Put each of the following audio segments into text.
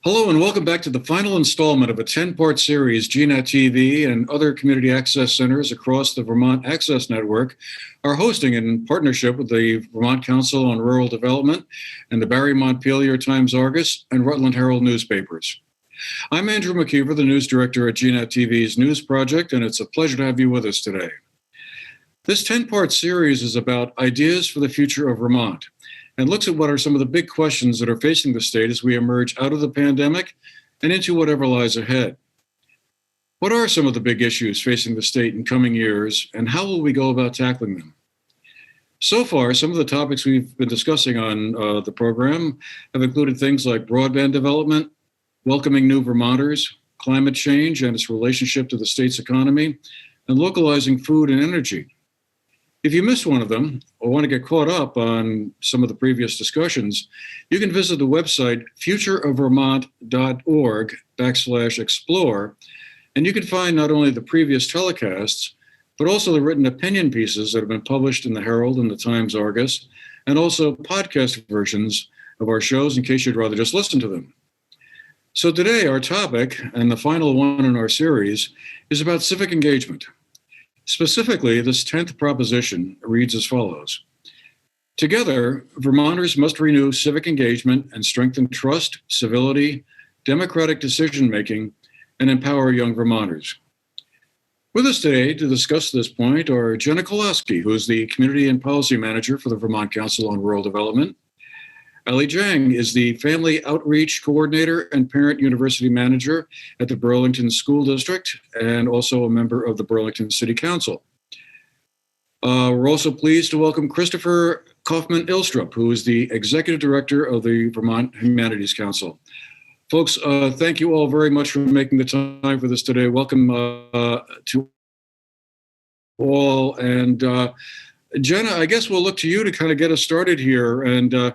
Hello and welcome back to the final installment of a 10-part series GNAT-TV and other community access centers across the Vermont Access Network are hosting in partnership with the Vermont Council on Rural Development and the Barre Montpelier Times Argus and Rutland Herald newspapers. I'm Andrew McKeever, the news director at GNAT-TV's News Project, and it's a pleasure to have you with us today. This 10-part series is about ideas for the future of Vermont, and looks at what are some of the big questions that are facing the state as we emerge out of the pandemic and into whatever lies ahead. What are some of the big issues facing the state in coming years, and how will we go about tackling them? So far, some of the topics we've been discussing on the program have included things like broadband development, welcoming new Vermonters, climate change and its relationship to the state's economy, and localizing food and energy. If you missed one of them or want to get caught up on some of the previous discussions, you can visit the website futureofvermont.org/explore, and you can find not only the previous telecasts, but also the written opinion pieces that have been published in the Herald and the Times Argus, and also podcast versions of our shows in case you'd rather just listen to them. So today, our topic, and the final one in our series, is about civic engagement. Specifically, this 10th proposition reads as follows. Together, Vermonters must renew civic engagement and strengthen trust, civility, democratic decision-making, and empower young Vermonters. With us today to discuss this point are Jenna Koloski, who is the Community and Policy Manager for the Vermont Council on Rural Development. Dieng is the Family Outreach Coordinator and Parent University Manager at the Burlington School District and also a member of the Burlington City Council. We're also pleased to welcome Christopher Kaufman Ilstrup, who is the Executive Director of the Vermont Humanities Council. Folks, thank you all very much for making the time for this today. Welcome to all. And Jenna, I guess we'll look to you to kind of get us started here and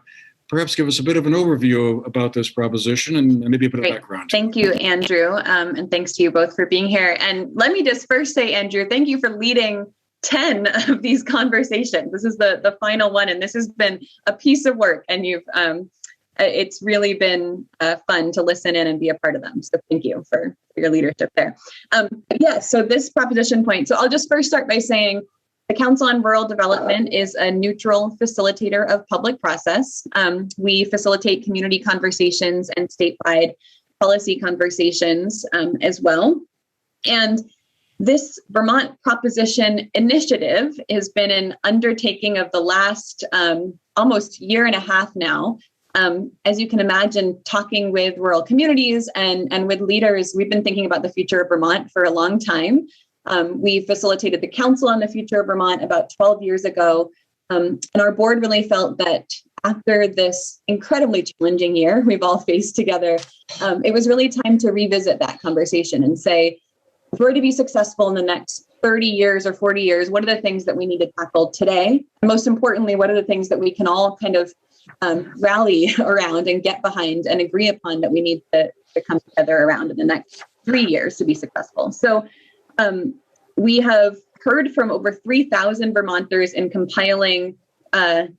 perhaps give us a bit of an overview about this proposition and maybe a bit of background. Thank you, Andrew. And thanks to you both for being here. And let me just first say, Andrew, thank you for leading 10 of these conversations. This is the final one, and this has been a piece of work, and it's really been fun to listen in and be a part of them. So thank you for your leadership there. So this proposition point. So I'll just first start by saying, the Council on Rural Development is a neutral facilitator of public process. We facilitate community conversations and statewide policy conversations as well. And this Vermont Proposition Initiative has been an undertaking of the last almost year and a half now. As you can imagine, talking with rural communities and with leaders, we've been thinking about the future of Vermont for a long time. We facilitated the Council on the Future of Vermont about 12 years ago, and our board really felt that after this incredibly challenging year we've all faced together, it was really time to revisit that conversation and say, if we're to be successful in the next 30 years or 40 years, what are the things that we need to tackle today? And most importantly, what are the things that we can all kind of rally around and get behind and agree upon that we need to come together around in the next 3 years to be successful? So we have heard from over 3,000 Vermonters in compiling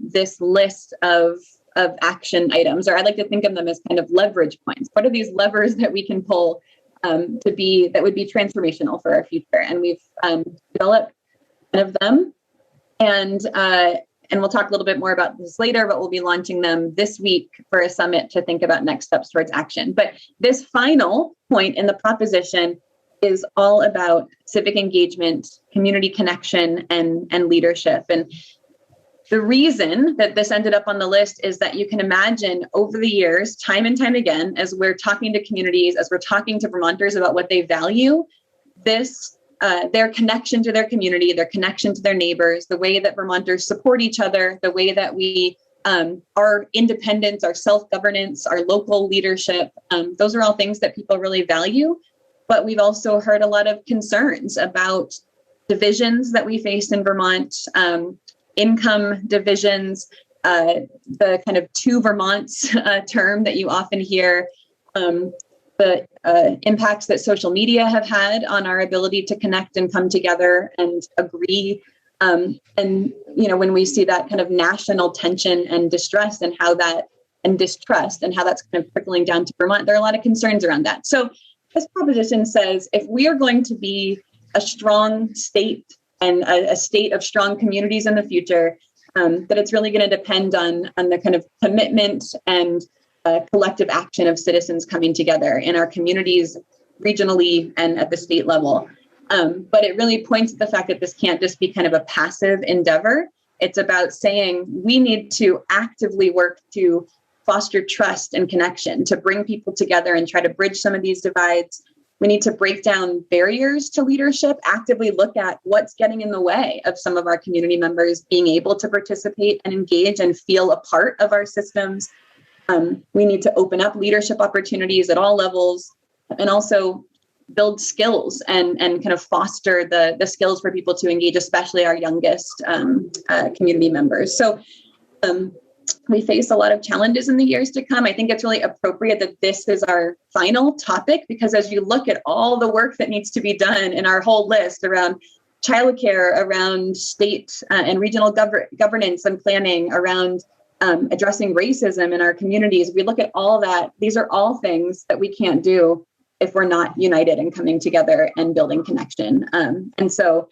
this list of action items, or I like to think of them as kind of leverage points. What are these levers that we can pull that would be transformational for our future? And we've developed one of them, and we'll talk a little bit more about this later, but we'll be launching them this week for a summit to think about next steps towards action. But this final point in the proposition is all about civic engagement, community connection, and leadership. And the reason that this ended up on the list is that you can imagine over the years, time and time again, as we're talking to communities, as we're talking to Vermonters about what they value, their connection to their community, their connection to their neighbors, the way that Vermonters support each other, the way that we our independence, our self-governance, our local leadership, those are all things that people really value. But we've also heard a lot of concerns about divisions that we face in Vermont, income divisions, the kind of two Vermonts term that you often hear, the impacts that social media have had on our ability to connect and come together and agree. And, you know, when we see that kind of national tension and distress and how that and distrust, and how that's kind of trickling down to Vermont. There are a lot of concerns around that. So this proposition says if we are going to be a strong state and a state of strong communities in the future, that it's really going to depend on the kind of commitment and collective action of citizens coming together in our communities, regionally and at the state level. But it really points to the fact that this can't just be kind of a passive endeavor. It's about saying we need to actively work to foster trust and connection, to bring people together and try to bridge some of these divides. We need to break down barriers to leadership, actively look at what's getting in the way of some of our community members being able to participate and engage and feel a part of our systems. We need to open up leadership opportunities at all levels, and also build skills and kind of foster the skills for people to engage, especially our youngest community members. So we face a lot of challenges in the years to come. I think it's really appropriate that this is our final topic, because as you look at all the work that needs to be done in our whole list around childcare, around state and regional governance and planning, around addressing racism in our communities, we look at all that. These are all things that we can't do if we're not united and coming together and building connection. So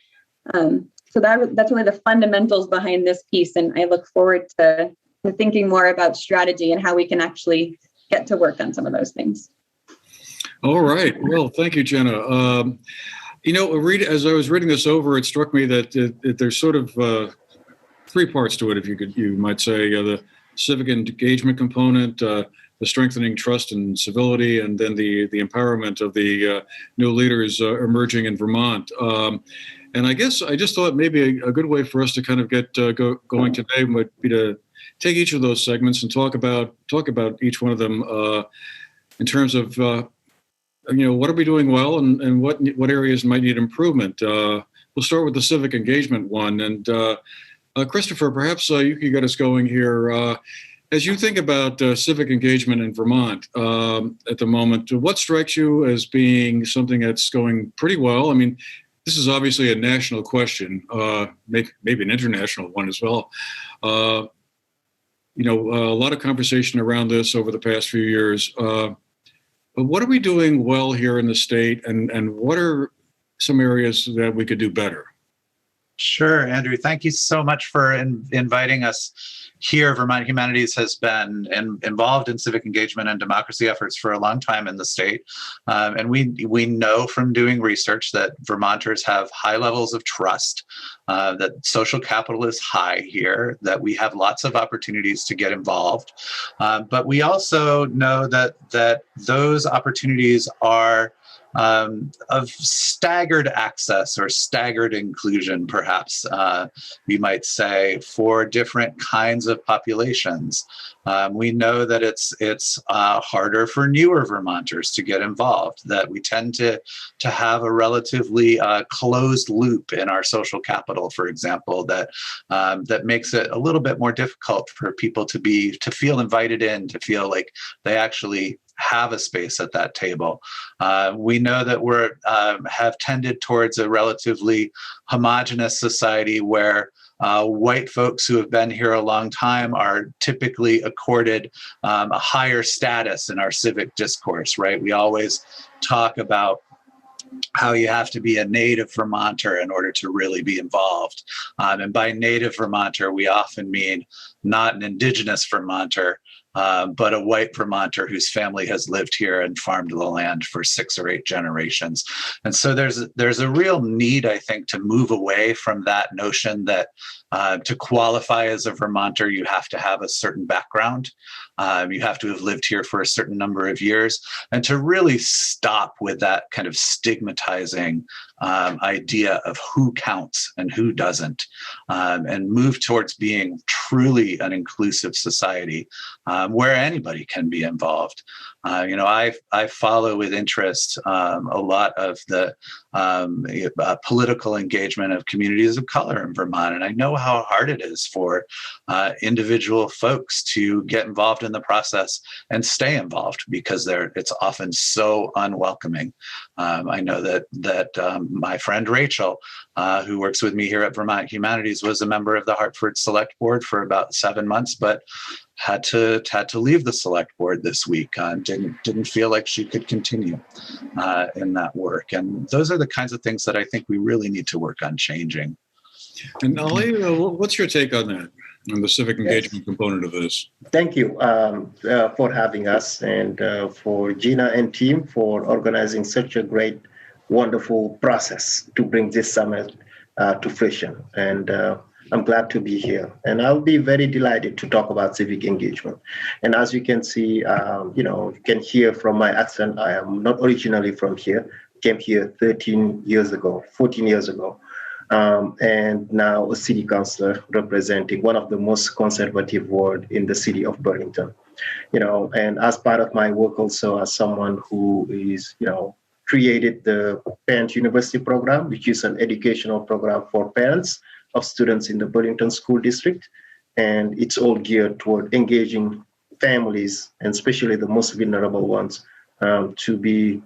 that's really the fundamentals behind this piece. And I look forward to thinking more about strategy and how we can actually get to work on some of those things. All right. Well, thank you, Jenna. As I was reading this over, it struck me that there's sort of three parts to it, if you might say. The civic engagement component, the strengthening trust and civility, and then the empowerment of the new leaders emerging in Vermont. And I guess I just thought maybe a good way for us to kind of get going today might be to take each of those segments and talk about each one of them in terms of what are we doing well and what areas might need improvement. We'll start with the civic engagement one, and Christopher, perhaps you could get us going here. As you think about civic engagement in Vermont at the moment, what strikes you as being something that's going pretty well? I mean, this is obviously a national question, maybe an international one as well. A lot of conversation around this over the past few years. But what are we doing well here in the state, and what are some areas that we could do better? Sure, Andrew. Thank you so much for inviting us here. Vermont Humanities has been involved in civic engagement and democracy efforts for a long time in the state. And we know from doing research that Vermonters have high levels of trust, that social capital is high here, that we have lots of opportunities to get involved. But we also know that those opportunities are of staggered access or staggered inclusion, perhaps we might say, for different kinds of populations. We know that it's harder for newer Vermonters to get involved, that we tend to have a relatively closed loop in our social capital, for example, that makes it a little bit more difficult for people to feel invited in, to feel like they actually have a space at that table. We know that we have tended towards a relatively homogenous society where white folks who have been here a long time are typically accorded a higher status in our civic discourse, right? We always talk about how you have to be a native Vermonter in order to really be involved. And by native Vermonter, we often mean not an indigenous Vermonter, but a white Vermonter whose family has lived here and farmed the land for 6 or 8 generations. And so there's a real need, I think, to move away from that notion that to qualify as a Vermonter, you have to have a certain background. You have to have lived here for a certain number of years, and to really stop with that kind of stigmatizing idea of who counts and who doesn't, and move towards being truly an inclusive society where anybody can be involved. I follow with interest a lot of the political engagement of communities of color in Vermont, and I know how hard it is for individual folks to get involved in the process and stay involved, because it's often so unwelcoming. I know that my friend Rachel, who works with me here at Vermont Humanities, was a member of the Hartford Select Board for about 7 months, but had to leave the select board this week. Didn't feel like she could continue in that work. And those are the kinds of things that I think we really need to work on changing. And Ali, what's your take on that, on the civic engagement component of this? Thank you for having us, and for Gina and team for organizing such a great, wonderful process to bring this summit to fruition. And I'm glad to be here. And I'll be very delighted to talk about civic engagement. And as you can see, you can hear from my accent, I am not originally from here. Came here 14 years ago. And now a city councillor representing one of the most conservative wards in the city of Burlington. And as part of my work also as someone who is, created the Parent University program, which is an educational program for parents of students in the Burlington School District. And it's all geared toward engaging families, and especially the most vulnerable ones, to be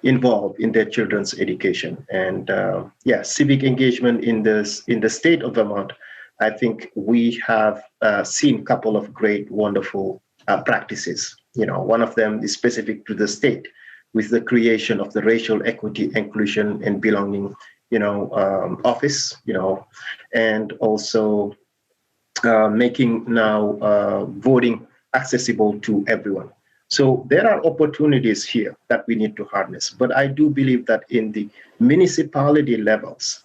involved in their children's education. And civic engagement in the state of Vermont, I think we have seen a couple of great, wonderful practices. One of them is specific to the state, with the creation of the Racial Equity, Inclusion, and Belonging, office, and also making now voting accessible to everyone. So there are opportunities here that we need to harness. But I do believe that in the municipality levels,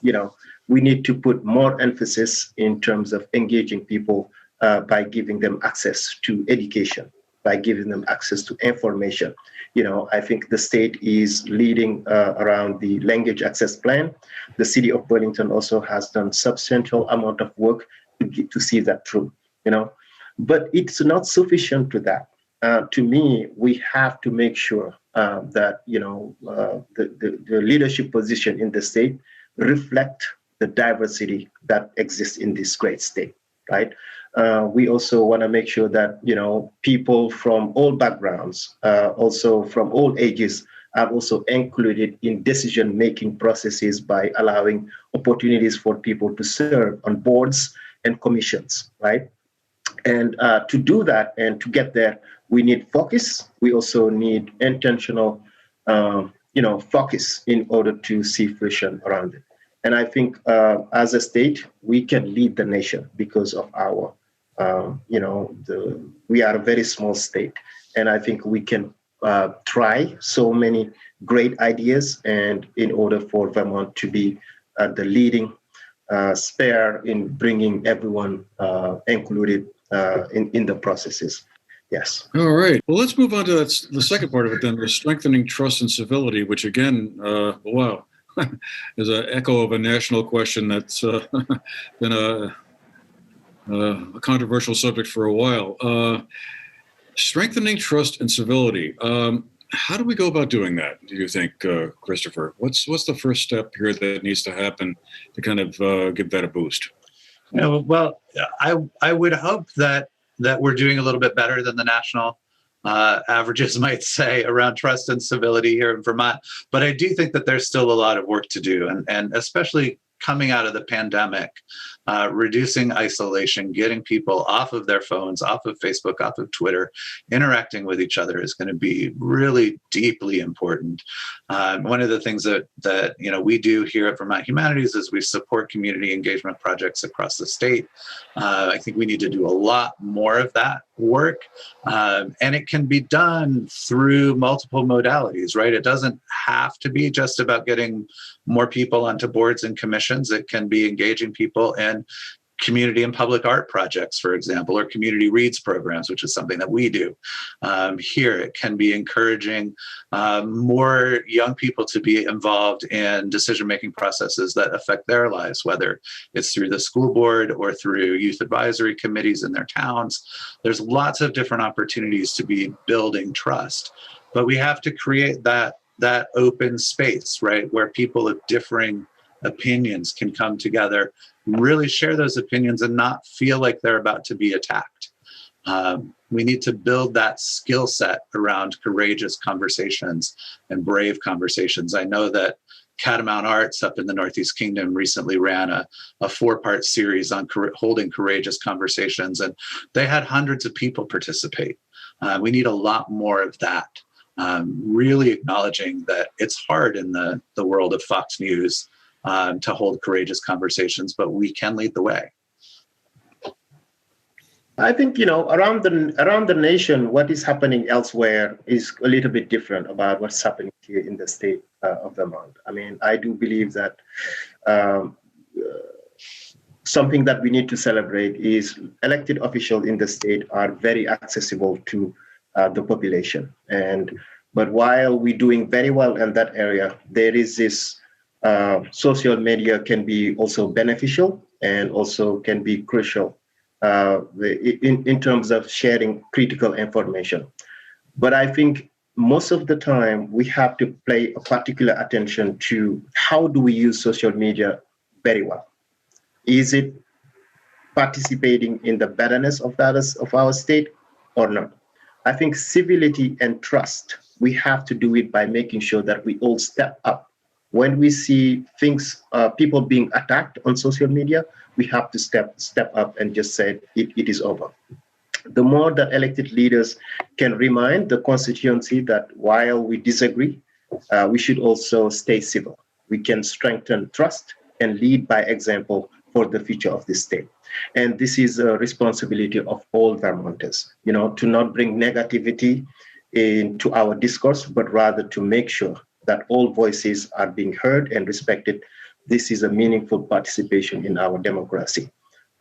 we need to put more emphasis in terms of engaging people by giving them access to education, by giving them access to information. I think the state is leading around the language access plan. The city of Burlington also has done substantial amount of work to see that through, but it's not sufficient to that. To me, we have to make sure that, the leadership position in the state reflect the diversity that exists in this great state, right? We also want to make sure that, people from all backgrounds, also from all ages, are also included in decision-making processes by allowing opportunities for people to serve on boards and commissions, right? And to do that and to get there, we need focus. We also need intentional, focus in order to see fruition around it. And I think as a state, we can lead the nation because of our, we are a very small state. And I think we can try so many great ideas, and in order for Vermont to be the leading spare in bringing everyone included in the processes. Yes. All right. Well, let's move on to the second part of it then, the strengthening trust and civility, which again, wow, is an echo of a national question that's been a controversial subject for a while. Strengthening trust and civility. How do we go about doing that, do you think, Christopher? What's the first step here that needs to happen to kind of give that a boost? Well, I would hope that we're doing a little bit better than the national averages might say around trust and civility here in Vermont. But I do think that there's still a lot of work to do, and especially coming out of the pandemic, reducing isolation, getting people off of their phones, off of Facebook, off of Twitter, interacting with each other is going to be really deeply important. One of the things that we do here at Vermont Humanities is we support community engagement projects across the state. I think we need to do a lot more of that work, and it can be done through multiple modalities, right? It doesn't have to be just about getting more people onto boards and commissions. It can be engaging people in community and public art projects, for example, or community reads programs, which is something that we do here. It can be encouraging more young people to be involved in decision-making processes that affect their lives, whether it's through the school board or through youth advisory committees in their towns. There's lots of different opportunities to be building trust, but we have to create that open space, right, where people of differing opinions can come together, really share those opinions and not feel like they're about to be attacked. We need to build that skill set around courageous conversations and brave conversations. I know that Catamount Arts up in the Northeast Kingdom recently ran a 4-part series on holding courageous conversations, and they had hundreds of people participate. We need a lot more of that, really acknowledging that it's hard in the world of Fox News to hold courageous conversations, but we can lead the way. I think, around the nation, what is happening elsewhere is a little bit different about what's happening here in the state of Vermont. I mean, I do believe that something that we need to celebrate is elected officials in the state are very accessible to the population. But while we're doing very well in that area, there is this social media can be also beneficial and also can be crucial in terms of sharing critical information. But I think most of the time we have to pay a particular attention to how do we use social media very well. Is it participating in the betterness of our state or not? I think civility and trust, we have to do it by making sure that we all step up. When we see things, people being attacked on social media, we have to step up and just say it is over. The more that elected leaders can remind the constituency that while we disagree, we should also stay civil. We can strengthen trust and lead by example for the future of this state. And this is a responsibility of all Vermonters, to not bring negativity into our discourse, but rather to make sure that all voices are being heard and respected. This is a meaningful participation in our democracy,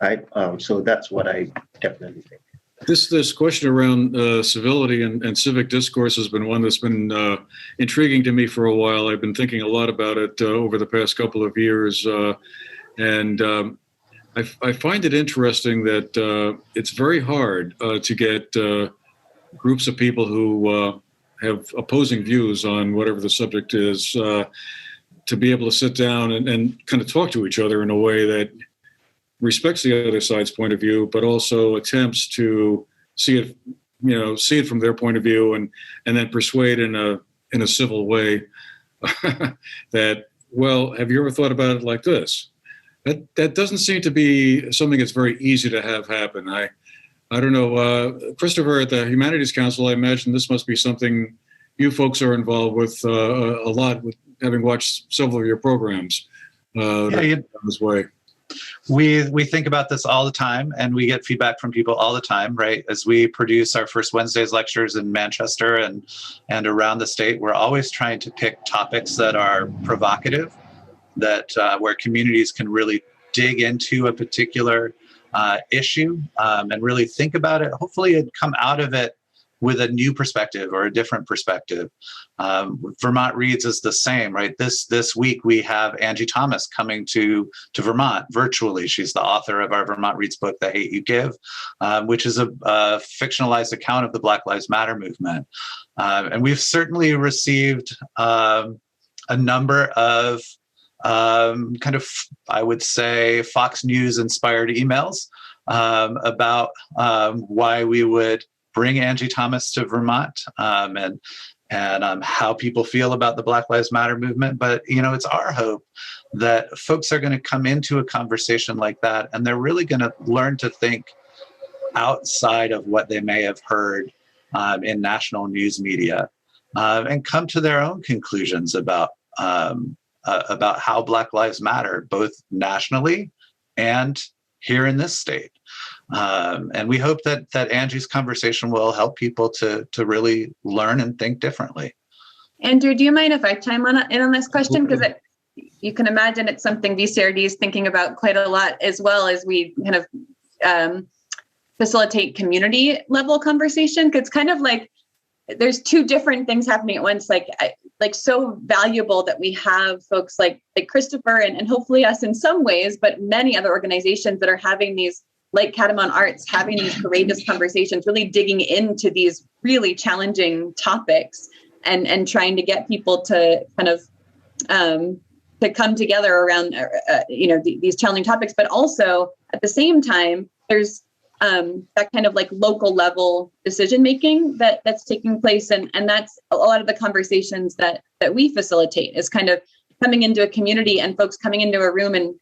right? So that's what I definitely think. This question around civility and civic discourse has been one that's been intriguing to me for a while. I've been thinking a lot about it over the past couple of years. And I find it interesting that it's very hard to get groups of people who have opposing views on whatever the subject is to be able to sit down and kind of talk to each other in a way that respects the other side's point of view, but also attempts to see it from their point of view and then persuade in a civil way that, well, have you ever thought about it like this? That doesn't seem to be something that's very easy to have happen. I don't know, Christopher at the Humanities Council, I imagine this must be something you folks are involved with a lot, with having watched several of your programs this way. We think about this all the time, and we get feedback from people all the time, right? As we produce our first Wednesday's lectures in Manchester and around the state, we're always trying to pick topics that are provocative, that where communities can really dig into a particular issue and really think about it. Hopefully it'd come out of it with a new perspective or a different perspective. Vermont Reads is the same, right? This week we have Angie Thomas coming to Vermont virtually. She's the author of our Vermont Reads book, The Hate You Give, which is a fictionalized account of the Black Lives Matter movement. And we've certainly received a number of kind of, I would say, Fox News inspired emails about why we would bring Angie Thomas to Vermont and how people feel about the Black Lives Matter movement. But, it's our hope that folks are going to come into a conversation like that and they're really going to learn to think outside of what they may have heard in national news media and come to their own conclusions about how Black Lives Matter, both nationally and here in this state. And we hope that Angie's conversation will help people to really learn and think differently. Andrew, do you mind if I chime in on this question? Because you can imagine it's something VCRD is thinking about quite a lot, as well as we kind of facilitate community level conversation. Because it's kind of like there's two different things happening at once. Like so valuable that we have folks like Christopher and hopefully us in some ways, but many other organizations that are having these, like Catamount Arts, having these courageous conversations, really digging into these really challenging topics and trying to get people to kind of to come together around these challenging topics. But also at the same time, there's that kind of like local level decision making that's taking place, and that's a lot of the conversations that we facilitate is kind of coming into a community and folks coming into a room. And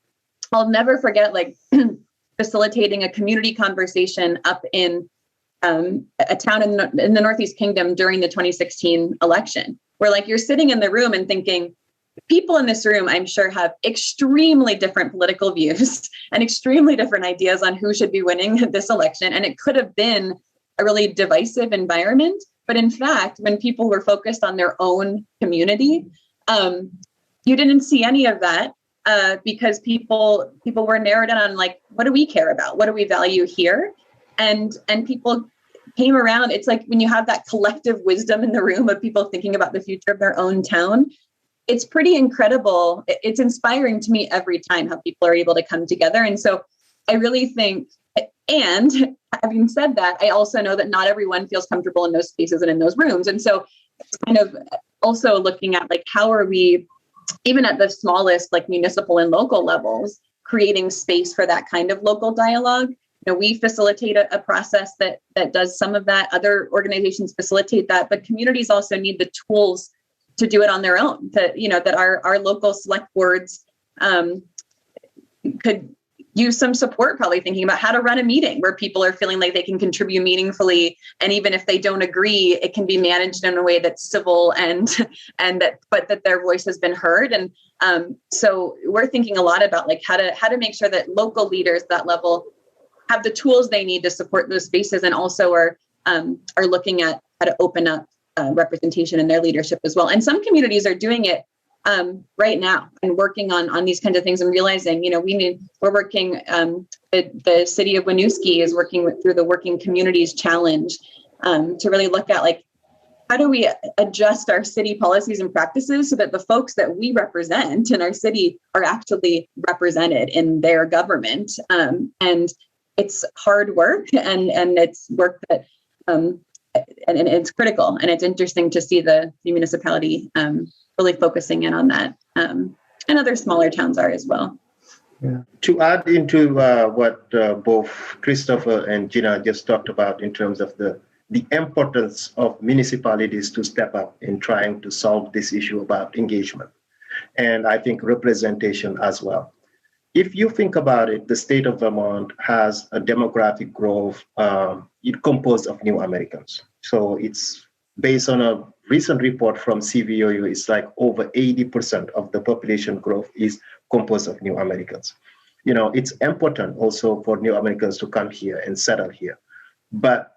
I'll never forget like facilitating a community conversation up in a town in the Northeast Kingdom during the 2016 election, where like you're sitting in the room and thinking, people in this room, I'm sure, have extremely different political views and extremely different ideas on who should be winning this election. And it could have been a really divisive environment. But in fact, when people were focused on their own community, you didn't see any of that because people were narrowed in on like, what do we care about? What do we value here? And people came around. It's like when you have that collective wisdom in the room of people thinking about the future of their own town, it's pretty incredible. It's inspiring to me every time how people are able to come together. And so I really think, and having said that, I also know that not everyone feels comfortable in those spaces and in those rooms. And so it's kind of also looking at like, how are we, even at the smallest, like municipal and local levels, creating space for that kind of local dialogue. You know, we facilitate a process that does some of that. Other organizations facilitate that, but communities also need the tools to do it on their own. That our local select boards could use some support, probably thinking about how to run a meeting where people are feeling like they can contribute meaningfully, and even if they don't agree, it can be managed in a way that's civil and that their voice has been heard. And so we're thinking a lot about like how to make sure that local leaders at that level have the tools they need to support those spaces, and also are looking at how to open up representation in their leadership as well. And some communities are doing it right now and working on these kinds of things and realizing, we're working, the city of Winooski is working through the Working Communities Challenge to really look at like, how do we adjust our city policies and practices so that the folks that we represent in our city are actually represented in their government? And it's hard work and it's work that, and it's critical, and it's interesting to see the municipality really focusing in on that, and other smaller towns are as well. Yeah. To add into what both Christopher and Jenna just talked about in terms of the importance of municipalities to step up in trying to solve this issue about engagement, and I think representation as well. If you think about it, the state of Vermont has a demographic growth composed of new Americans. So it's based on a recent report from CVOU, it's like over 80% of the population growth is composed of new Americans. It's important also for new Americans to come here and settle here. But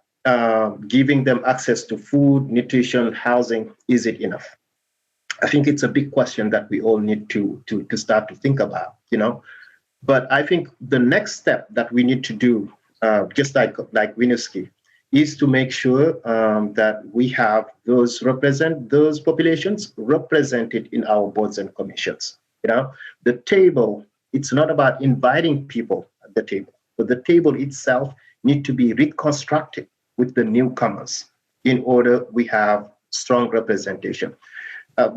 giving them access to food, nutrition, housing, is it enough? I think it's a big question that we all need to start to think about, But I think the next step that we need to do, just like Winooski, is to make sure that we have those populations represented in our boards and commissions. The table, it's not about inviting people at the table, but the table itself need to be reconstructed with the newcomers in order we have strong representation.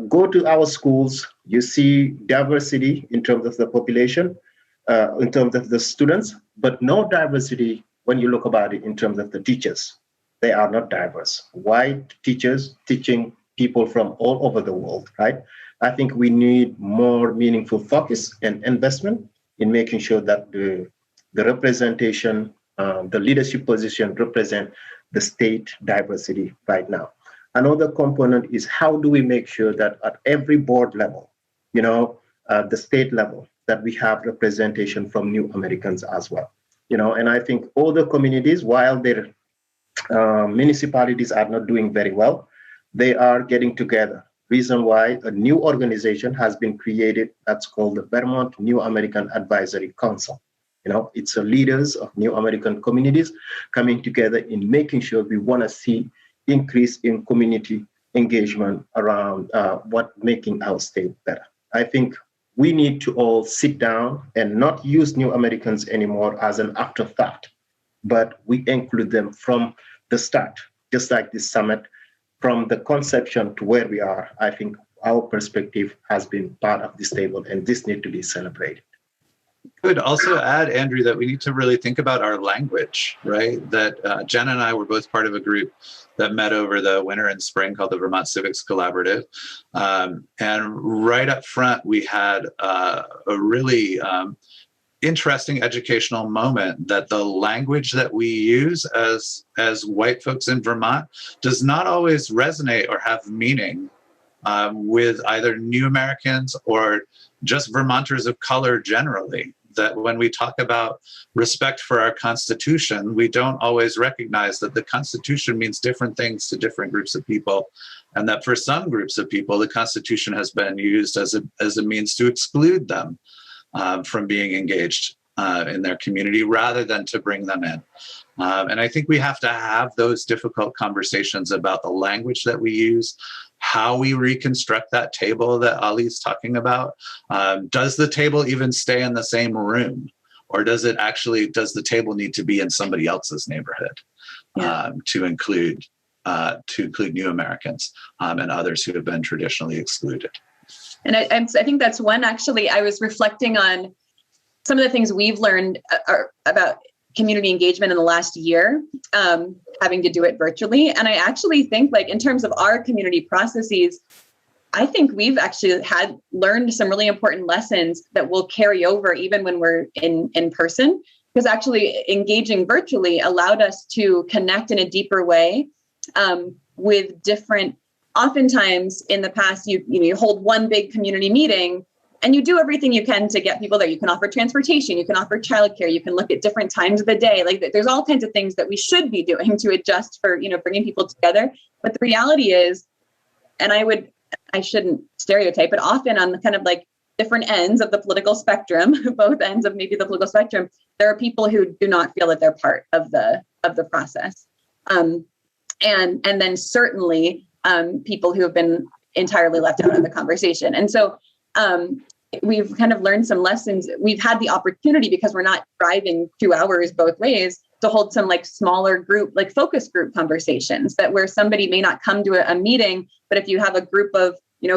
Go to our schools, you see diversity in terms of the population, in terms of the students, but no diversity when you look about it in terms of the teachers. They are not diverse. White teachers teaching people from all over the world, right? I think we need more meaningful focus and investment in making sure that the representation, the leadership position represent the state diversity right now. Another component is how do we make sure that at every board level, the state level, that we have representation from new Americans as well. And I think all the communities, while their municipalities are not doing very well, they are getting together. Reason why a new organization has been created that's called the Vermont New American Advisory Council. It's the leaders of new American communities coming together in making sure we want to see increase in community engagement around what making our state better. I think we need to all sit down and not use new Americans anymore as an afterthought, but we include them from the start, just like this summit, from the conception to where we are. I think our perspective has been part of this table, and this needs to be celebrated. could also add, Andrew, that we need to really think about our language, right? That Jenna and I were both part of a group that met over the winter and spring called the Vermont Civics Collaborative. And right up front, we had a really interesting educational moment that the language that we use as white folks in Vermont does not always resonate or have meaning with either new Americans or just Vermonters of color generally. That when we talk about respect for our Constitution, we don't always recognize that the Constitution means different things to different groups of people, and that for some groups of people, the Constitution has been used as a means to exclude them from being engaged in their community rather than to bring them in. And I think we have to have those difficult conversations about the language that we use, how we reconstruct that table that Ali's talking about. Does the table even stay in the same room? Or does the table need to be in somebody else's neighborhood to include new Americans and others who have been traditionally excluded? And I think that's one, actually, I was reflecting on some of the things we've learned about community engagement in the last year, having to do it virtually. And I actually think, like, in terms of our community processes, I think we've actually learned some really important lessons that will carry over even when we're in person, because actually engaging virtually allowed us to connect in a deeper way with different. Oftentimes in the past, you hold one big community meeting and you do everything you can to get people there. You can offer transportation, you can offer childcare, you can look at different times of the day. Like, there's all kinds of things that we should be doing to adjust for, bringing people together. But the reality is, and I shouldn't stereotype, but often on the kind of like different ends of the political spectrum, both ends of maybe the political spectrum, there are people who do not feel that they're part of the process. And then certainly people who have been entirely left out of the conversation. And so we've kind of learned some lessons. We've had the opportunity, because we're not driving 2 hours both ways, to hold some like smaller group, like focus group conversations, that where somebody may not come to a meeting, but if you have a group of,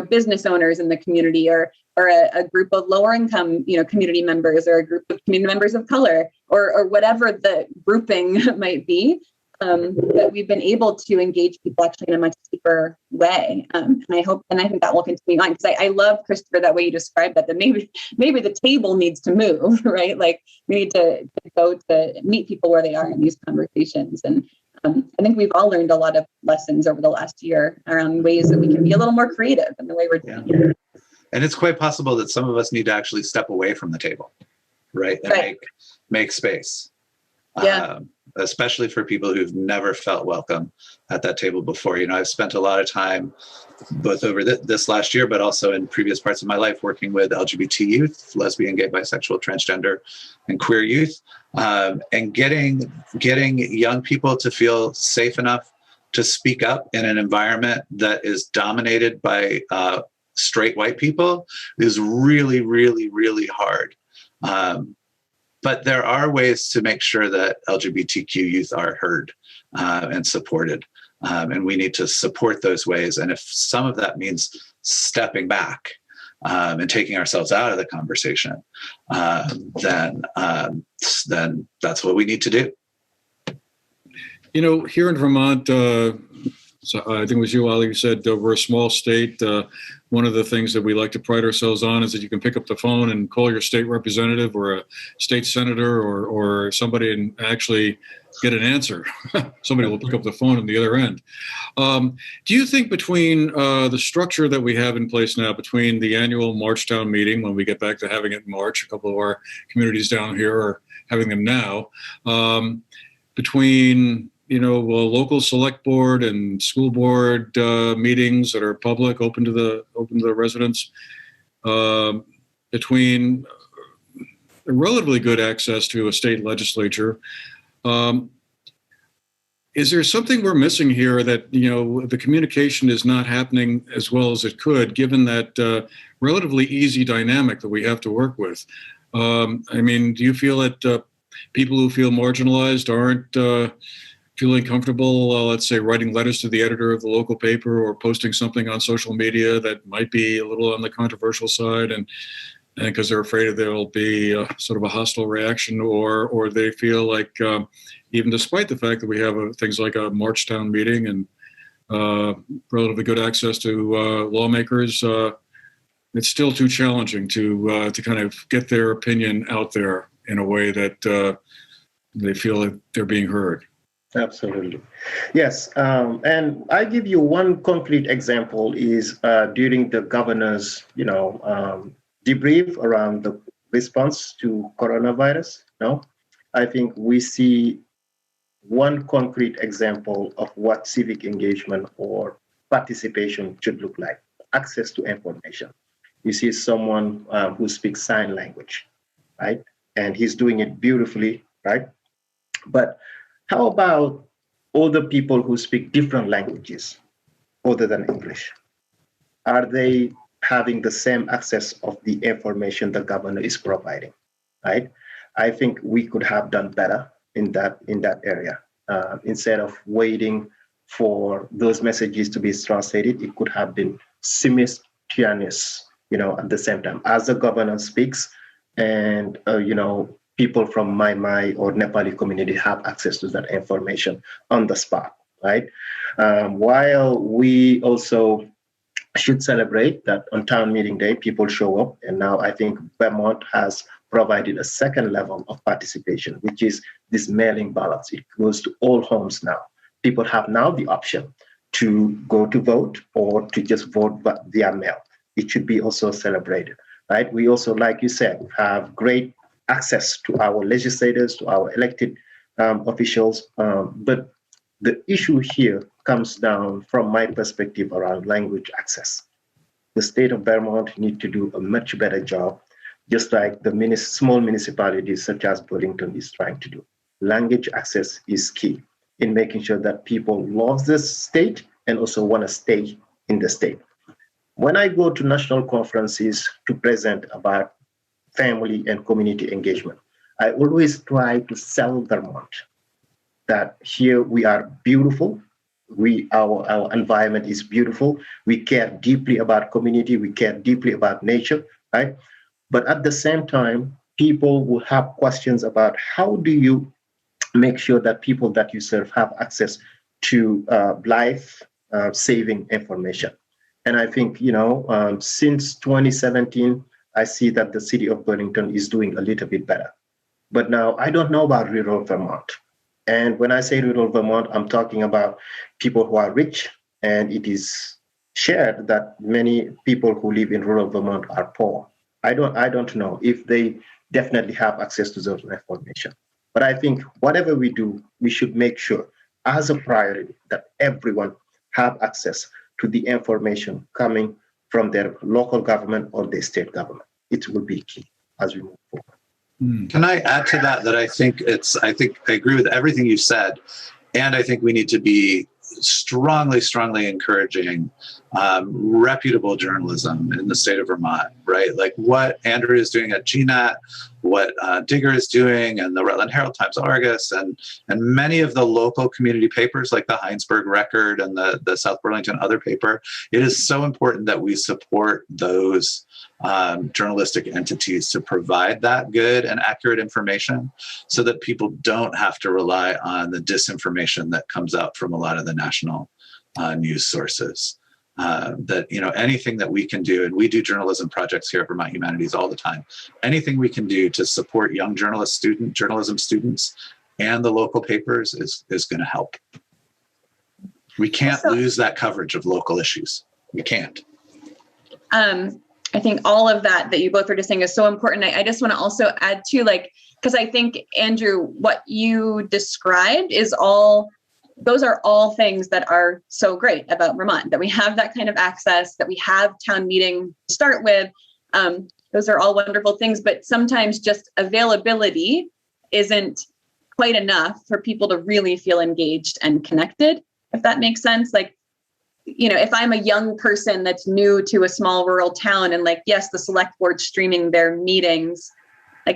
business owners in the community, or a group of lower income, community members, or a group of community members of color, or whatever the grouping might be, that we've been able to engage people actually in a much deeper way. And I think that will continue on, because I love, Christopher, that way you described that maybe the table needs to move, right? Like, we need to go to meet people where they are in these conversations. And I think we've all learned a lot of lessons over the last year around ways that we can be a little more creative in the way we're doing it. And it's quite possible that some of us need to actually step away from the table, right? And make space. Yeah. Especially for people who've never felt welcome at that table before. I've spent a lot of time, both over this last year, but also in previous parts of my life, working with LGBT youth, lesbian, gay, bisexual, transgender, and queer youth, and getting young people to feel safe enough to speak up in an environment that is dominated by straight white people is really, really, really hard. But there are ways to make sure that LGBTQ youth are heard and supported. And we need to support those ways. And if some of that means stepping back and taking ourselves out of the conversation, then that's what we need to do. Here in Vermont, so I think it was you, Ali, who said we're a small state. One of the things that we like to pride ourselves on is that you can pick up the phone and call your state representative or a state senator or somebody and actually get an answer. Somebody will pick up the phone on the other end. Do you think between the structure that we have in place now, between the annual March town meeting, when we get back to having it in March, a couple of our communities down here are having them now, between local select board and school board meetings that are public, open to the residents, between relatively good access to a state legislature. Is there something we're missing here that, the communication is not happening as well as it could, given that relatively easy dynamic that we have to work with? Do you feel that people who feel marginalized aren't feeling comfortable, let's say, writing letters to the editor of the local paper or posting something on social media that might be a little on the controversial side? And and because they're afraid that there'll be sort of a hostile reaction, or they feel like even despite the fact that we have things like a March town meeting and relatively good access to lawmakers, it's still too challenging to kind of get their opinion out there in a way that they feel that they're being heard. Absolutely. Yes. And I give you one concrete example is during the governor's, debrief around the response to coronavirus. I think we see one concrete example of what civic engagement or participation should look like: access to information. You see someone who speaks sign language, right? And he's doing it beautifully, right? But how about other people who speak different languages other than English? Are they having the same access of the information the governor is providing, right? I think we could have done better in that area. Instead of waiting for those messages to be translated, it could have been simultaneous, at the same time as the governor speaks, and people from Mai or Nepali community have access to that information on the spot, right? While we also should celebrate that on town meeting day, people show up. And now I think Vermont has provided a second level of participation, which is this mailing ballots. It goes to all homes now. People have now the option to go to vote or to just vote via mail. It should be also celebrated, right? We also, like you said, have great access to our legislators, to our elected officials. But the issue here comes down from my perspective around language access. The state of Vermont needs to do a much better job, just like the small municipalities such as Burlington is trying to do. Language access is key in making sure that people love the state and also want to stay in the state. When I go to national conferences to present about family and community engagement, I always try to sell Vermont that here we are beautiful. Our environment is beautiful. We care deeply about community. We care deeply about nature, right? But at the same time, people will have questions about how do you make sure that people that you serve have access to life-saving information. And I think, since 2017, I see that the city of Burlington is doing a little bit better. But now I don't know about rural Vermont. And when I say rural Vermont, I'm talking about people who are rich, and it is shared that many people who live in rural Vermont are poor. I don't know if they definitely have access to those information. But I think whatever we do, we should make sure as a priority that everyone have access to the information coming from their local government or their state government. It will be key as we move forward. Can I add to that I think I agree with everything you said, and I think we need to be strongly encouraging reputable journalism in the state of Vermont, right? Like what Andrew is doing at GNAT, what Digger is doing, and the Rutland Herald Times Argus, and many of the local community papers like the Heinsberg Record and the South Burlington Other paper. It is so important that we support those journalistic entities to provide that good and accurate information so that people don't have to rely on the disinformation that comes out from a lot of the national news sources. That, anything that we can do, and we do journalism projects here at Vermont Humanities all the time, anything we can do to support young journalism students and the local papers is going to help. We can't lose that coverage of local issues. We can't. I think all of that you both were just saying is so important. I just want to also add to because I think, Andrew, what you described those are all things that are so great about Vermont, that we have that kind of access, that we have town meeting to start with. Those are all wonderful things, but sometimes just availability isn't quite enough for people to really feel engaged and connected, if that makes sense. If I'm a young person that's new to a small rural town and yes, the select board streaming their meetings,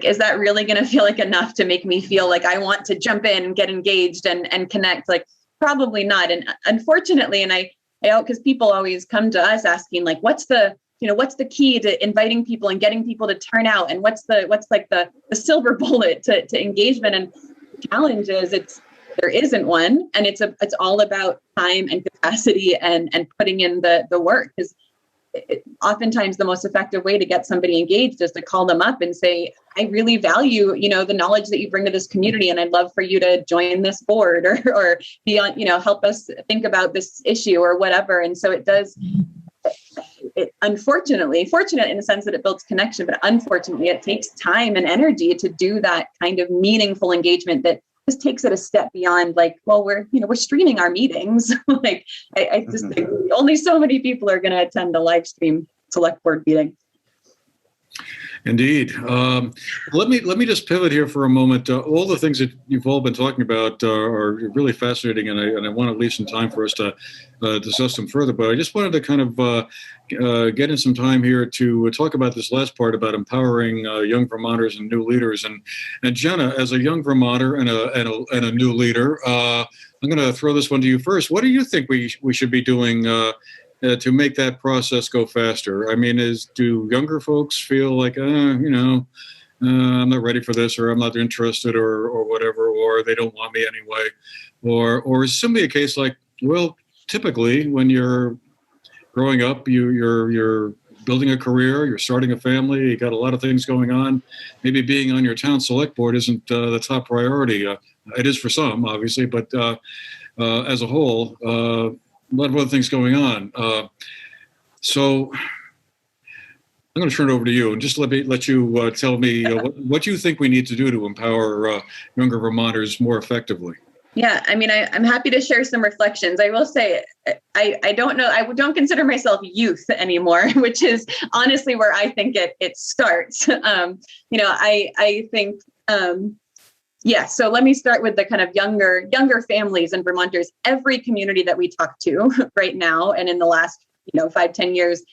is that really going to feel like enough to make me feel like I want to jump in and get engaged and connect? Probably not. And unfortunately, because people always come to us asking what's the what's the key to inviting people and getting people to turn out, and what's like the silver bullet to engagement? And the challenge is there isn't one, and it's all about time and capacity and putting in the work. Because oftentimes the most effective way to get somebody engaged is to call them up and say, I really value, the knowledge that you bring to this community, and I'd love for you to join this board or be on, help us think about this issue or whatever. And so it does, fortunate in the sense that it builds connection, but unfortunately it takes time and energy to do that kind of meaningful engagement that just takes it a step beyond like, well, we're streaming our meetings. Like I just think only so many people are going to attend a live stream select board meeting. Indeed. Let me just pivot here for a moment. All the things that you've all been talking about are really fascinating, and I want to leave some time for us to discuss them further. But I just wanted to kind of get in some time here to talk about this last part about empowering young Vermonters and new leaders. And Jenna, as a young Vermonter and a new leader, I'm going to throw this one to you first. What do you think we should be doing to make that process go faster? I mean, do younger folks feel like, I'm not ready for this, or I'm not interested, or whatever, or they don't want me anyway, or is simply a case like, well, typically when you're growing up, you're building a career, you're starting a family, you got a lot of things going on. Maybe being on your town select board isn't the top priority. It is for some, obviously, but as a whole, a lot of other things going on. So I'm going to turn it over to you and just let you tell me what you think we need to do to empower younger Vermonters more effectively. Yeah, I mean, I'm happy to share some reflections. I will say, I don't know, I don't consider myself youth anymore, which is honestly where I think it starts. I think, so let me start with the kind of younger families and Vermonters. Every community that we talk to right now, and in the last 5-10 years,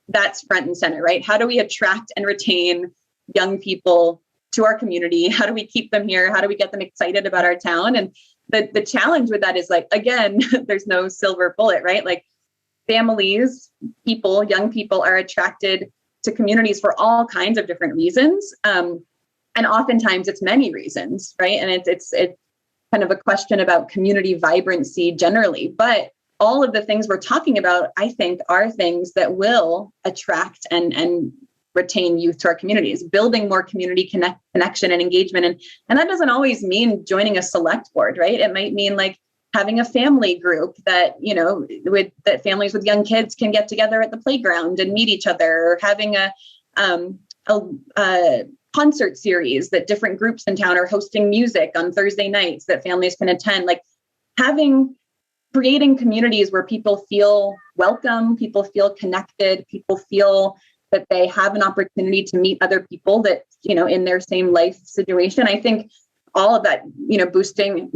that's front and center, right? How do we attract and retain young people to our community? How do we keep them here? How do we get them excited about our town? And the challenge with that is, like, again, there's no silver bullet, right? Like, families, young people are attracted to communities for all kinds of different reasons. And oftentimes it's many reasons, right? And it's kind of a question about community vibrancy generally. But all of the things we're talking about, I think, are things that will attract and retain youth to our communities, building more community connection and engagement. And that doesn't always mean joining a select board, right? It might mean like having a family group that, that families with young kids can get together at the playground and meet each other, or having a concert series that different groups in town are hosting music on Thursday nights that families can attend. Like creating communities where people feel welcome, people feel connected, people feel that they have an opportunity to meet other people that, in their same life situation. I think all of that, boosting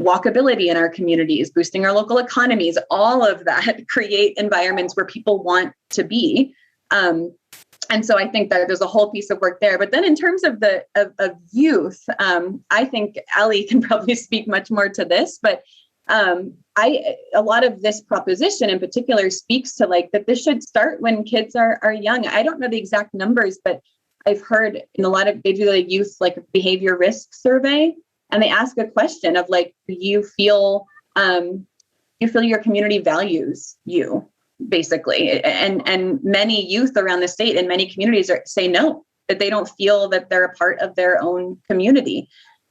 walkability in our communities, boosting our local economies, all of that create environments where people want to be. And so I think that there's a whole piece of work there. But then in terms of of youth, I think Ali can probably speak much more to this, but a lot of this proposition in particular speaks to like that this should start when kids are young. I don't know the exact numbers, but I've heard they do the youth like behavior risk survey, and they ask a question of like, do you feel your community values you, basically? And many youth around the state and many communities say no, that they don't feel that they're a part of their own community.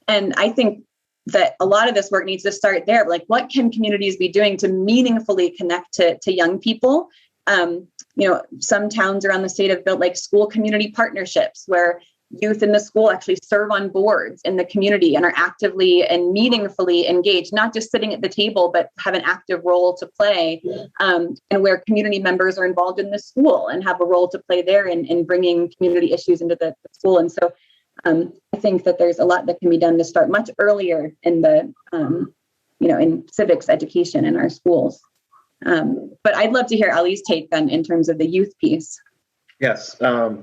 And I think that a lot of this work needs to start there. Like, what can communities be doing to meaningfully connect to young people? Some towns around the state have built like school community partnerships where youth in the school actually serve on boards in the community and are actively and meaningfully engaged, not just sitting at the table, but have an active role to play, and where community members are involved in the school and have a role to play there in bringing community issues into the school. And so I think that there's a lot that can be done to start much earlier in the, in civics education in our schools. But I'd love to hear Ali's take then in terms of the youth piece. Yes,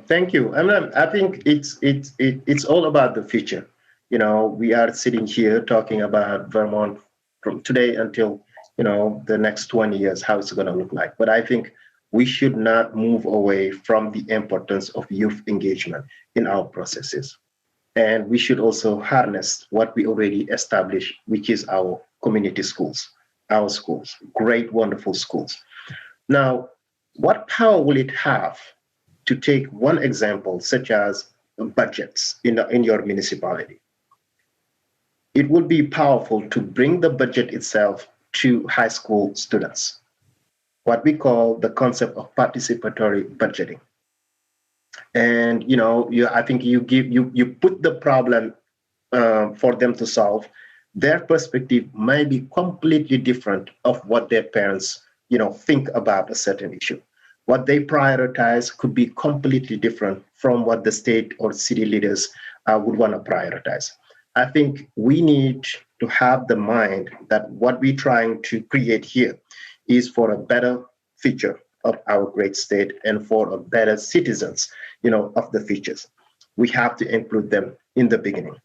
thank you. I think it's all about the future. We are sitting here talking about Vermont from today until, the next 20 years, how it's going to look like. But I think we should not move away from the importance of youth engagement in our processes. And we should also harness what we already established, which is our community schools, our schools, great, wonderful schools. Now, what power will it have to take one example, such as budgets in your municipality? It would be powerful to bring the budget itself to high school students, what we call the concept of participatory budgeting. And I think you put the problem for them to solve. Their perspective might be completely different of what their parents think about a certain issue. What they prioritize could be completely different from what the state or city leaders would want to prioritize. I think we need to have the mind that what we're trying to create here is for a better future of our great state and for a better citizens, of the futures. We have to include them in the beginning.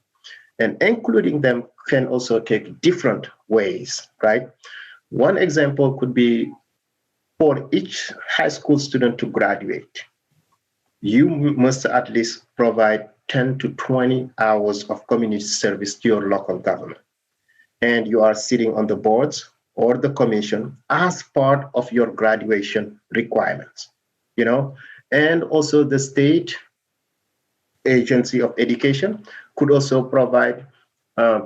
And including them can also take different ways, right? One example could be for each high school student to graduate, you must at least provide 10 to 20 hours of community service to your local government. And you are sitting on the boards or the commission as part of your graduation requirements, And also the state agency of education could also provide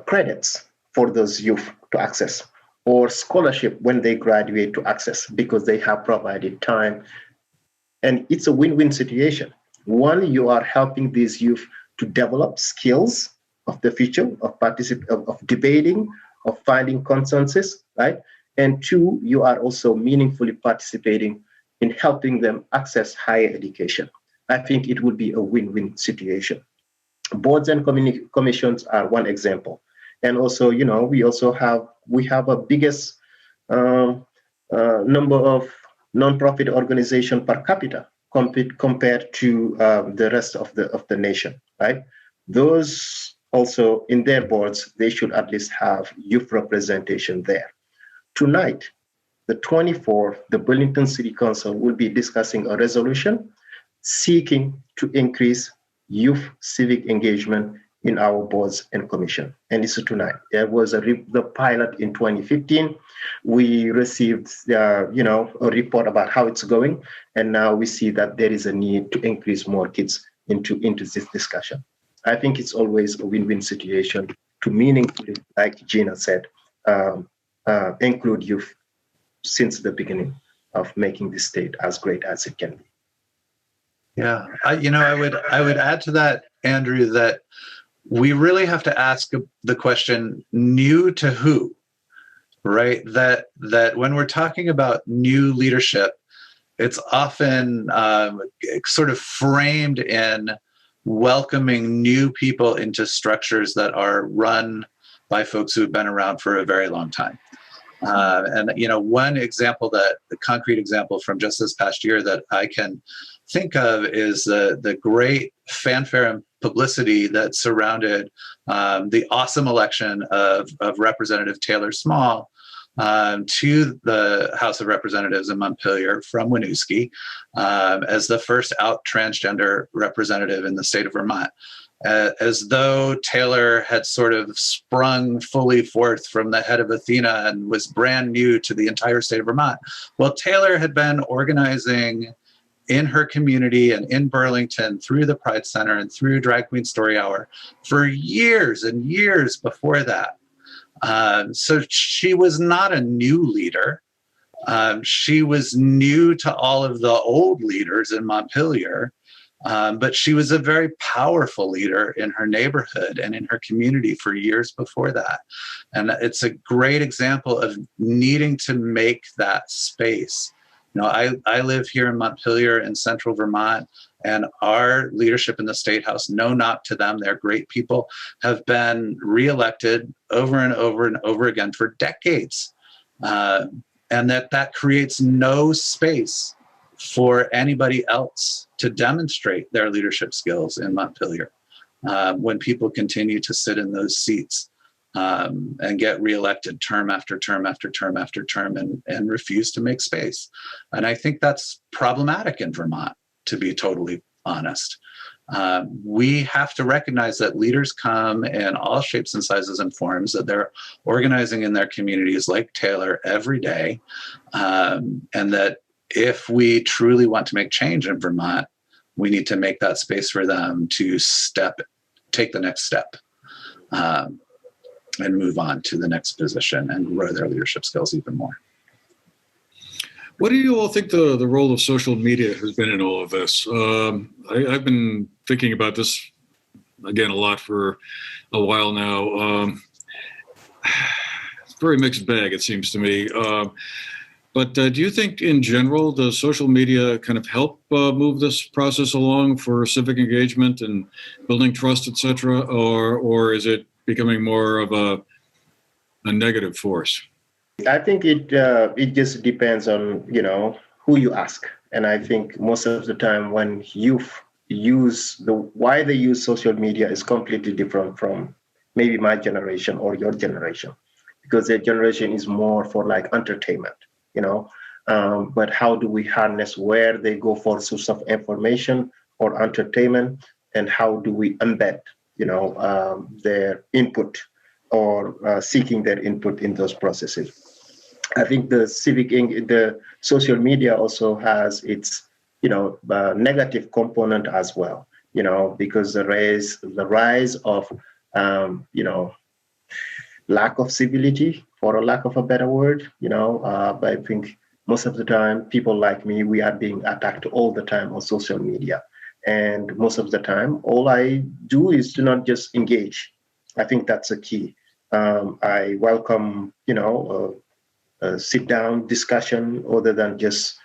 credits for those youth to access, or scholarship when they graduate to access, because they have provided time. And it's a win-win situation. One, you are helping these youth to develop skills of the future, of debating, of finding consensus, right? And two, you are also meaningfully participating in helping them access higher education. I think it would be a win-win situation. Boards and commissions are one example. And also, we have a biggest number of nonprofit organizations per capita compared to the rest of the nation, right? Those also in their boards, they should at least have youth representation there. Tonight, the 24th, the Burlington City Council will be discussing a resolution seeking to increase youth civic engagement in our boards and commission. And this is tonight. There was the pilot in 2015. We received, a report about how it's going. And now we see that there is a need to increase more kids into this discussion. I think it's always a win-win situation to meaningfully, like Jenna said, include youth since the beginning of making this state as great as it can be. Yeah, I would add to that, Andrew, that we really have to ask the question, new to who, right? That when we're talking about new leadership, it's often sort of framed in welcoming new people into structures that are run by folks who have been around for a very long time. And one example, the concrete example from just this past year that I can think of is the great fanfare and publicity that surrounded the awesome election of Representative Taylor Small to the House of Representatives in Montpelier from Winooski as the first out transgender representative in the state of Vermont. As though Taylor had sort of sprung fully forth from the head of Athena and was brand new to the entire state of Vermont. Well, Taylor had been organizing in her community and in Burlington through the Pride Center and through Drag Queen Story Hour for years and years before that. So she was not a new leader. She was new to all of the old leaders in Montpelier. But she was a very powerful leader in her neighborhood and in her community for years before that. And it's a great example of needing to make that space. I live here in Montpelier in central Vermont, and our leadership in the State House, no knock to them, they're great people, have been reelected over and over and over again for decades. And that creates no space for anybody else to demonstrate their leadership skills in Montpelier when people continue to sit in those seats. and get reelected term after term after term after term and refuse to make space. And I think that's problematic in Vermont, to be totally honest. We have to recognize that leaders come in all shapes and sizes and forms, that they're organizing in their communities like Taylor every day, and that if we truly want to make change in Vermont, we need to make that space for them to take the next step, and move on to the next position and grow their leadership skills even more. What do you all think the role of social media has been in all of this? I've been thinking about this, again, a lot for a while now. It's a very mixed bag, it seems to me. But do you think, in general, does social media kind of help move this process along for civic engagement and building trust, et cetera, or is it becoming more of a negative force? I think it just depends on, who you ask. And I think most of the time when youth use why they use social media is completely different from maybe my generation or your generation, because their generation is more for like entertainment, but how do we harness where they go for source of information or entertainment, and how do we embed, their input or seeking their input in those processes. I think the social media also has its, negative component as well, because the rise of, lack of civility, for a lack of a better word, but I think most of the time, people like me, we are being attacked all the time on social media. And most of the time, all I do is to not just engage. I think that's a key. I welcome, sit-down discussion other than just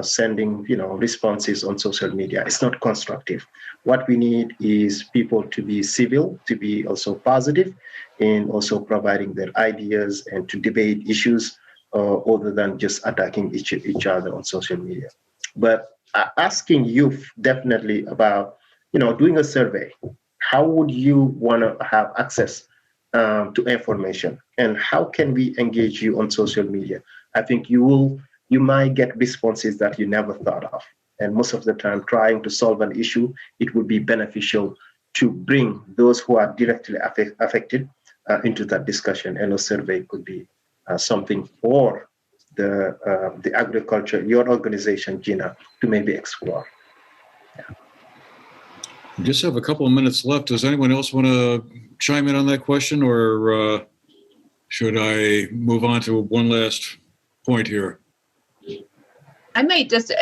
sending, responses on social media. It's not constructive. What we need is people to be civil, to be also positive, and also providing their ideas and to debate issues other than just attacking each other on social media. But asking youth definitely about, doing a survey. How would you want to have access to information, and how can we engage you on social media? I think you might get responses that you never thought of. And most of the time, trying to solve an issue, it would be beneficial to bring those who are directly affected into that discussion. And a survey could be something for the agriculture, your organization, Jenna, to maybe explore. Yeah. We just have a couple of minutes left. Does anyone else want to chime in on that question, or should I move on to one last point here? I might just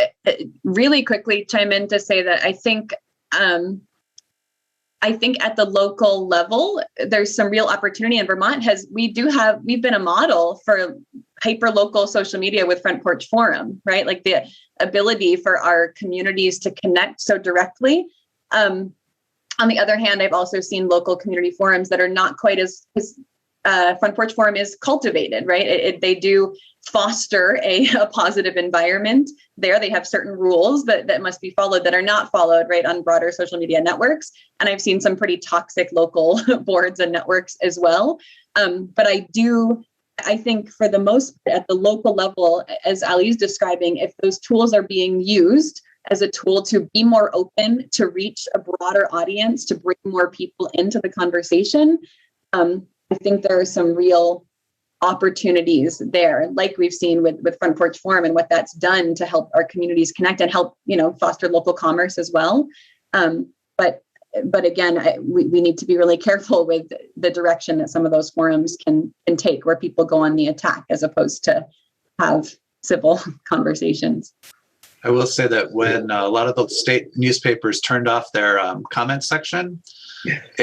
really quickly chime in to say that I think at the local level, there's some real opportunity, and Vermont we've been a model for hyper-local social media with Front Porch Forum, right? Like the ability for our communities to connect so directly. On the other hand, I've also seen local community forums that are not quite as Front Porch Forum is cultivated, right? They do foster a positive environment there. They have certain rules that must be followed that are not followed, right, on broader social media networks. And I've seen some pretty toxic local boards and networks as well. But I think for the most part, at the local level, as Ali's describing, if those tools are being used as a tool to be more open, to reach a broader audience, to bring more people into the conversation, I think there are some real opportunities there, like we've seen with Front Porch Forum and what that's done to help our communities connect and help, foster local commerce as well. But again, we need to be really careful with the direction that some of those forums can take, where people go on the attack as opposed to have civil conversations. I will say that when a lot of the state newspapers turned off their comment section,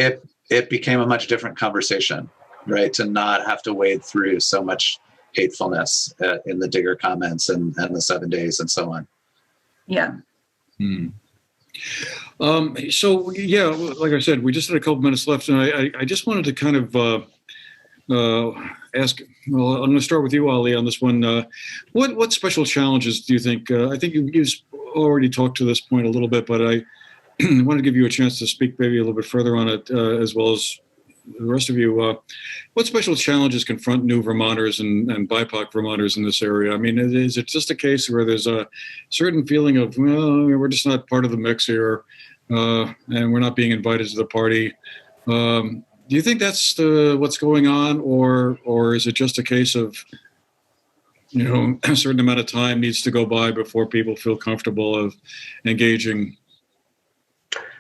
it became a much different conversation, right? To not have to wade through so much hatefulness in the Digger comments and the 7 days and so on. Yeah. So, yeah, like I said, we just had a couple minutes left, and I just wanted to kind of ask, well, I'm going to start with you, Ali, on this one. What special challenges do you think, I think you've already talked to this point a little bit, but I wanted to give you a chance to speak maybe a little bit further on it, as well as the rest of you, what special challenges confront new Vermonters and BIPOC Vermonters in this area? I mean, is it just a case where there's a certain feeling of, well, we're just not part of the mix here, and we're not being invited to the party? Do you think that's what's going on, or is it just a case of, a certain amount of time needs to go by before people feel comfortable of engaging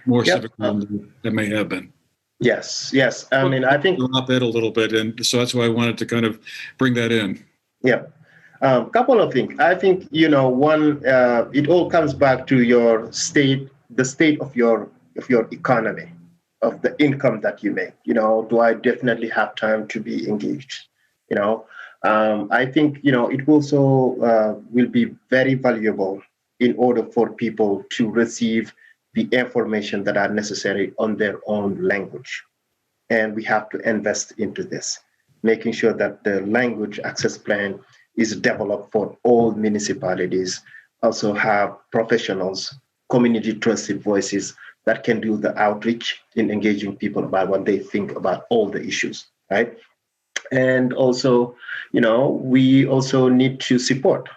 more civically than they may have been? Yes. I mean, I think up it a little bit, and so that's why I wanted to kind of bring that in. Yeah, couple of things. I think one, it all comes back to your state, the state of your economy, of the income that you make. Do I definitely have time to be engaged? I think it also will be very valuable in order for people to receive the information that are necessary on their own language. And we have to invest into this, making sure that the language access plan is developed for all municipalities, also have professionals, community trusted voices that can do the outreach in engaging people about what they think about all the issues, right? And also, we also need to support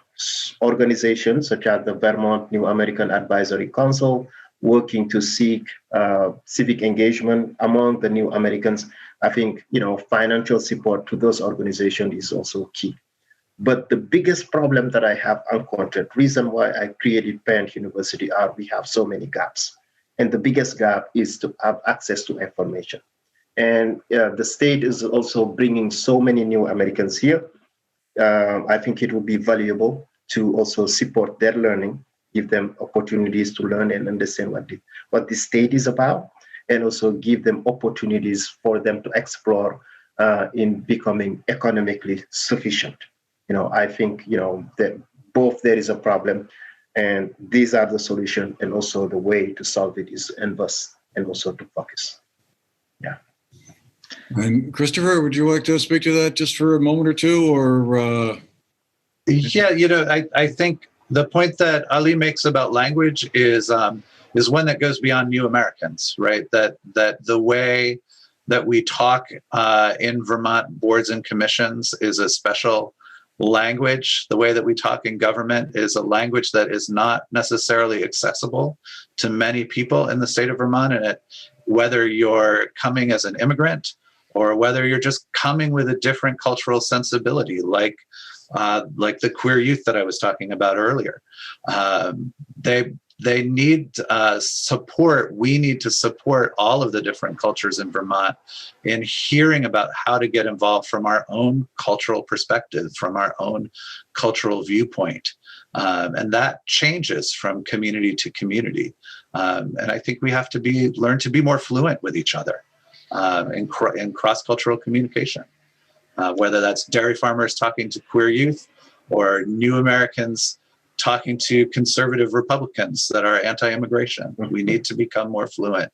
organizations such as the Vermont New American Advisory Council, working to seek civic engagement among the new Americans. I think, financial support to those organizations is also key. But the biggest problem that I have encountered, reason why I created Parent University, we have so many gaps. And the biggest gap is to have access to information. And the state is also bringing so many new Americans here. I think it will be valuable to also support their learning, give them opportunities to learn and understand what the state is about, and also give them opportunities for them to explore in becoming economically sufficient. I think, that both there is a problem, and these are the solution, and also the way to solve it is invest and also to focus. Yeah. And Christopher, would you like to speak to that just for a moment or two, or? Yeah, I think the point that Ali makes about language is one that goes beyond new Americans, right? That the way that we talk in Vermont boards and commissions is a special language. The way that we talk in government is a language that is not necessarily accessible to many people in the state of Vermont. And whether you're coming as an immigrant or whether you're just coming with a different cultural sensibility, like the queer youth that I was talking about earlier, they need support. We need to support all of the different cultures in Vermont in hearing about how to get involved from our own cultural perspective, from our own cultural viewpoint. And that changes from community to community. And I think we have to learn to be more fluent with each other in cross-cultural communication, whether that's dairy farmers talking to queer youth or new Americans talking to conservative Republicans that are anti-immigration. We need to become more fluent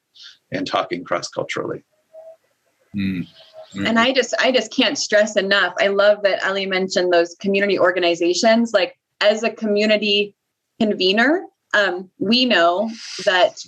in talking cross-culturally. And I just can't stress enough. I love that Ali mentioned those community organizations. Like, as a community convener, we know that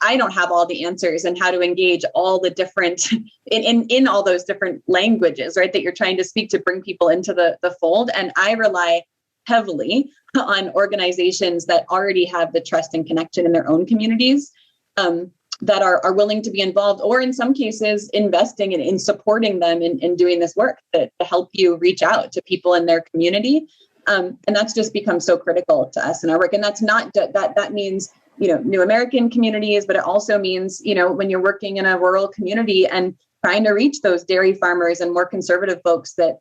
I don't have all the answers and how to engage all the different in all those different languages, right, that you're trying to speak to bring people into the fold. And I rely heavily on organizations that already have the trust and connection in their own communities, that are willing to be involved, or in some cases investing in supporting them in doing this work to help you reach out to people in their community. And that's just become so critical to us in our work. And that's not that means, new American communities, but it also means, when you're working in a rural community and trying to reach those dairy farmers and more conservative folks that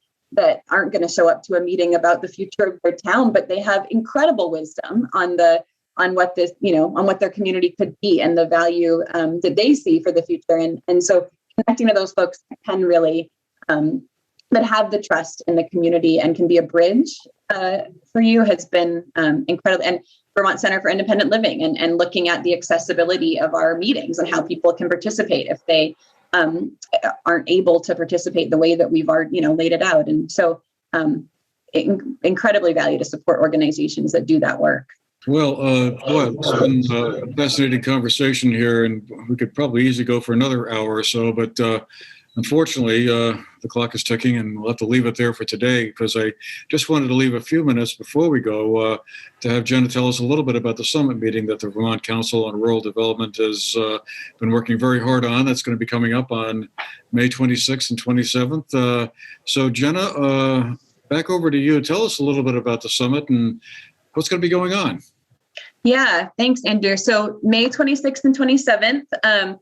aren't going to show up to a meeting about the future of their town, but they have incredible wisdom on what this, on what their community could be and the value that they see for the future. And so connecting to those folks can really, that have the trust in the community and can be a bridge for you has been incredible. And Vermont Center for Independent Living and looking at the accessibility of our meetings and how people can participate if they aren't able to participate the way that we've already, laid it out. And so incredibly value to support organizations that do that work. Well, it's been a fascinating conversation here, and we could probably easily go for another hour or so, but unfortunately, the clock is ticking, and we'll have to leave it there for today, because I just wanted to leave a few minutes before we go to have Jenna tell us a little bit about the summit meeting that the Vermont Council on Rural Development has been working very hard on. That's going to be coming up on May 26th and 27th. So Jenna, back over to you. Tell us a little bit about the summit and what's going to be going on. Yeah, thanks, Andrew. So May 26th and 27th,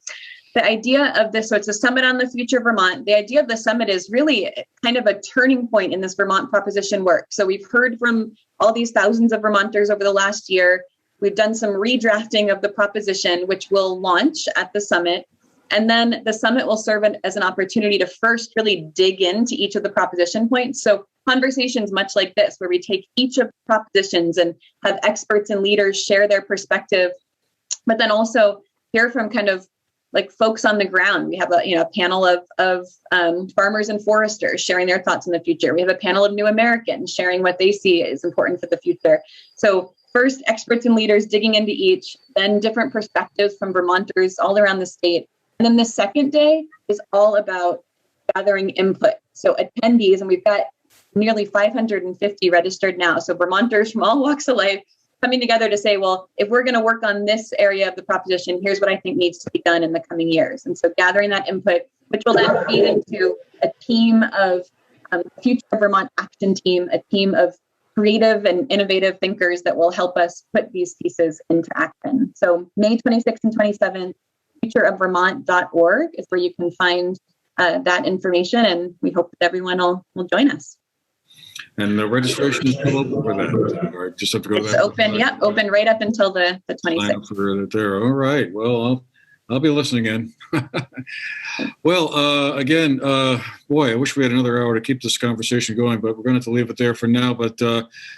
the idea of this, so it's a summit on the future of Vermont. The idea of the summit is really kind of a turning point in this Vermont proposition work. So we've heard from all these thousands of Vermonters over the last year. We've done some redrafting of the proposition, which will launch at the summit. And then the summit will serve as an opportunity to first really dig into each of the proposition points. So conversations much like this, where we take each of the propositions and have experts and leaders share their perspective, but then also hear from kind of like folks on the ground. We have a panel of farmers and foresters sharing their thoughts in the future. We have a panel of New Americans sharing what they see is important for the future. So first, experts and leaders digging into each, then different perspectives from Vermonters all around the state. And then the second day is all about gathering input. So attendees, and we've got nearly 550 registered now. So Vermonters from all walks of life coming together to say, well, if we're going to work on this area of the proposition, here's what I think needs to be done in the coming years. And so gathering that input, which will then feed into a team of Future of Vermont action team, a team of creative and innovative thinkers that will help us put these pieces into action. So May 26th and 27th, futureofvermont.org is where you can find that information, and we hope that everyone will join us. And the registration is still open for that. Or just have to go It's open, open right up until the 26th. For there. All right. Well, I'll be listening in. Well, again, boy, I wish we had another hour to keep this conversation going, but we're going to have to leave it there for now. But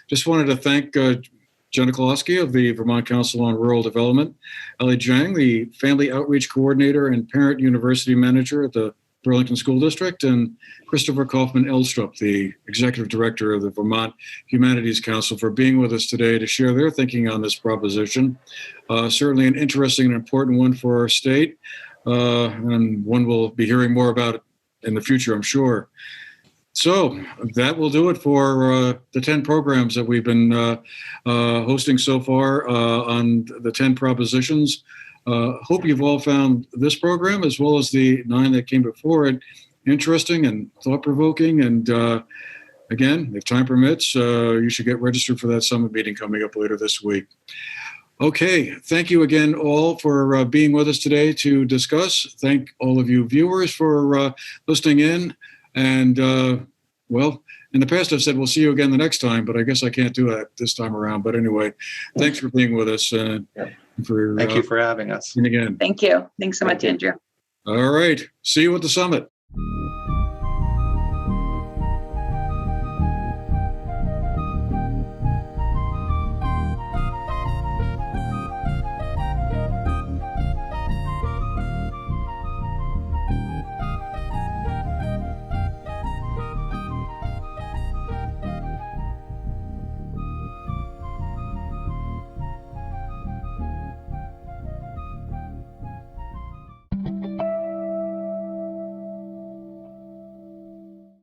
just wanted to thank Jenna Koloski of the Vermont Council on Rural Development, Dieng, the Family Outreach Coordinator and Parent University Manager at the Burlington School District, and Christopher Kaufman Ilstrup, the Executive Director of the Vermont Humanities Council, for being with us today to share their thinking on this proposition. Certainly an interesting and important one for our state, and one we'll be hearing more about in the future, I'm sure. So that will do it for the 10 programs that we've been hosting so far on the 10 propositions. Hope you've all found this program, as well as the 9 that came before it, interesting and thought-provoking. And again, if time permits, you should get registered for that summit meeting coming up later this week. Okay, thank you again all for being with us today to discuss. Thank all of you viewers for listening in. And well, in the past I've said we'll see you again the next time, but I guess I can't do that this time around. But anyway, thanks for being with us. Thank you for having us. And again. Thank you. Thanks so much, Andrew. All right. See you at the summit.